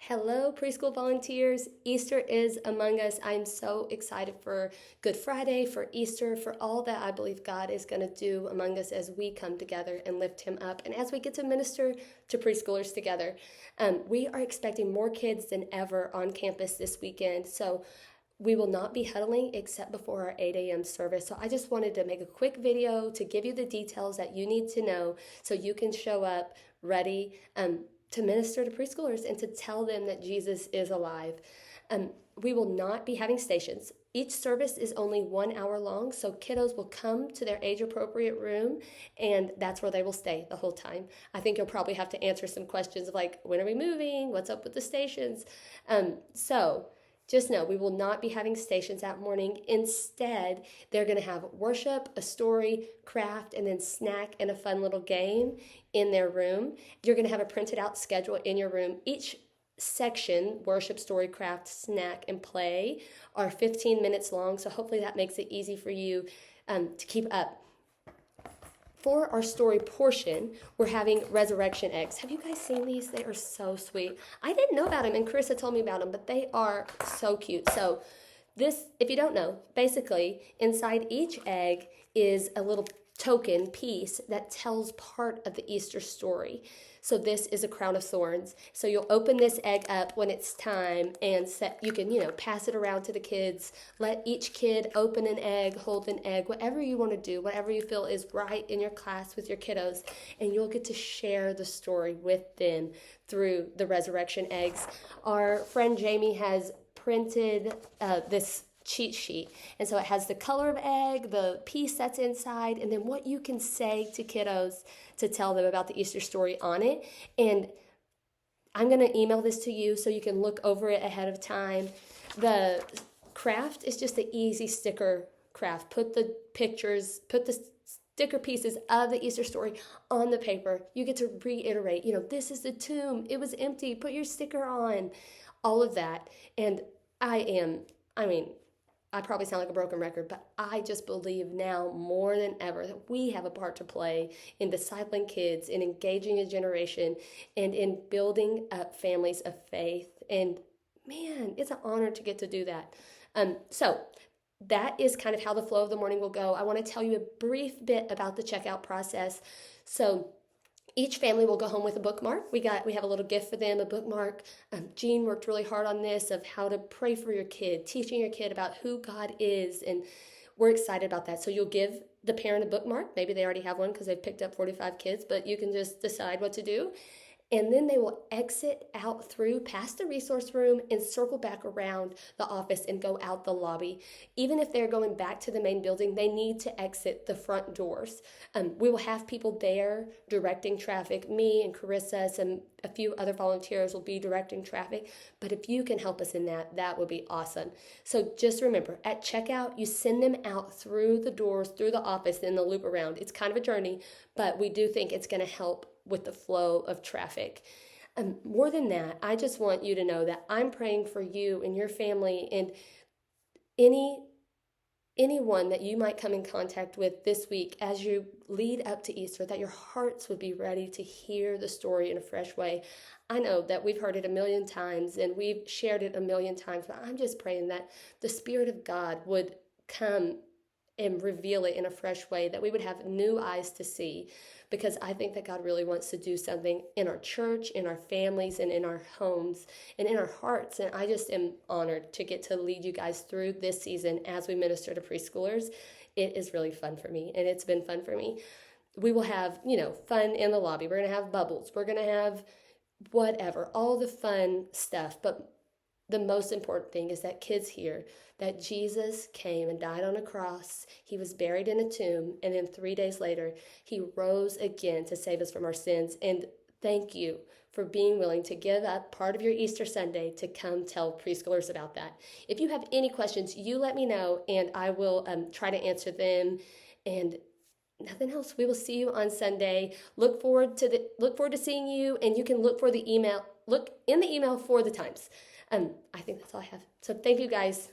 Hello, preschool volunteers. Easter is among us. I'm so excited for Good Friday, for Easter, for all that I believe God is going to do among us as we come together and lift Him up and as we get to minister to preschoolers together. We are expecting more kids than ever on campus this weekend. So we will not be huddling except before our 8 a.m. service. So I just wanted to make a quick video to give you the details that you need to know so you can show up ready to minister to preschoolers and to tell them that Jesus is alive. We will not be having stations. Each service is only 1 hour long, so kiddos will come to their age-appropriate room, and that's where they will stay the whole time. I think you'll probably have to answer some questions like, when are we moving? What's up with the stations? So just know we will not be having stations that morning. Instead, they're going to have worship, a story, craft, and then snack and a fun little game in their room. You're going to have a printed out schedule in your room. Each section, worship, story, craft, snack, and play, are 15 minutes long. So hopefully that makes it easy for you to keep up. For our story portion, we're having resurrection eggs. Have you guys seen these? They are so sweet. I didn't know about them, and Carissa told me about them, but they are so cute. So this, if you don't know, basically inside each egg is a little token piece that tells part of the Easter story. So this is a crown of thorns. So you'll open this egg up when it's time and you can, pass it around to the kids. Let each kid open an egg, hold an egg, whatever you want to do, whatever you feel is right in your class with your kiddos. And you'll get to share the story with them through the resurrection eggs. Our friend Jamie has printed this cheat sheet. And so it has the color of egg, the piece that's inside, and then what you can say to kiddos to tell them about the Easter story on it. And I'm going to email this to you so you can look over it ahead of time. The craft is just the easy sticker craft. Put the sticker pieces of the Easter story on the paper. You get to reiterate, this is the tomb. It was empty. Put your sticker on. All of that. And I probably sound like a broken record, but I just believe now more than ever that we have a part to play in discipling kids, in engaging a generation, and in building up families of faith. And man, it's an honor to get to do that. So that is kind of how the flow of the morning will go. I want to tell you a brief bit about the checkout process. So each family will go home with a bookmark. We have a little gift for them, a bookmark. Jean worked really hard on this of how to pray for your kid, teaching your kid about who God is, and we're excited about that. So you'll give the parent a bookmark. Maybe they already have one because they've picked up 45 kids, but you can just decide what to do. And then they will exit out through past the resource room and circle back around the office and go out the lobby. Even if they're going back to the main building, they need to exit the front doors. We will have people there directing traffic. Me and Carissa and a few other volunteers will be directing traffic. But if you can help us in that, that would be awesome. So just remember, at checkout, you send them out through the doors, through the office, then the loop around. It's kind of a journey, but we do think it's going to help with the flow of traffic. More than that, I just want you to know that I'm praying for you and your family and anyone that you might come in contact with this week as you lead up to Easter, that your hearts would be ready to hear the story in a fresh way. I know that we've heard it a million times and we've shared it a million times, but I'm just praying that the Spirit of God would come and reveal it in a fresh way, that we would have new eyes to see, because I think that God really wants to do something in our church, in our families, and in our homes, and in our hearts. And I just am honored to get to lead you guys through this season as we minister to preschoolers. It is really fun for me, and it's been fun for me. We will have, fun in the lobby. We're going to have bubbles. We're going to have whatever, all the fun stuff. But the most important thing is that kids hear that Jesus came and died on a cross. He was buried in a tomb, and then 3 days later, he rose again to save us from our sins. And thank you for being willing to give up part of your Easter Sunday to come tell preschoolers about that. If you have any questions, you let me know, and I will try to answer them. And nothing else. We will see you on Sunday. Look forward to seeing you, and you can look in the email for the times. I think that's all I have. So thank you guys.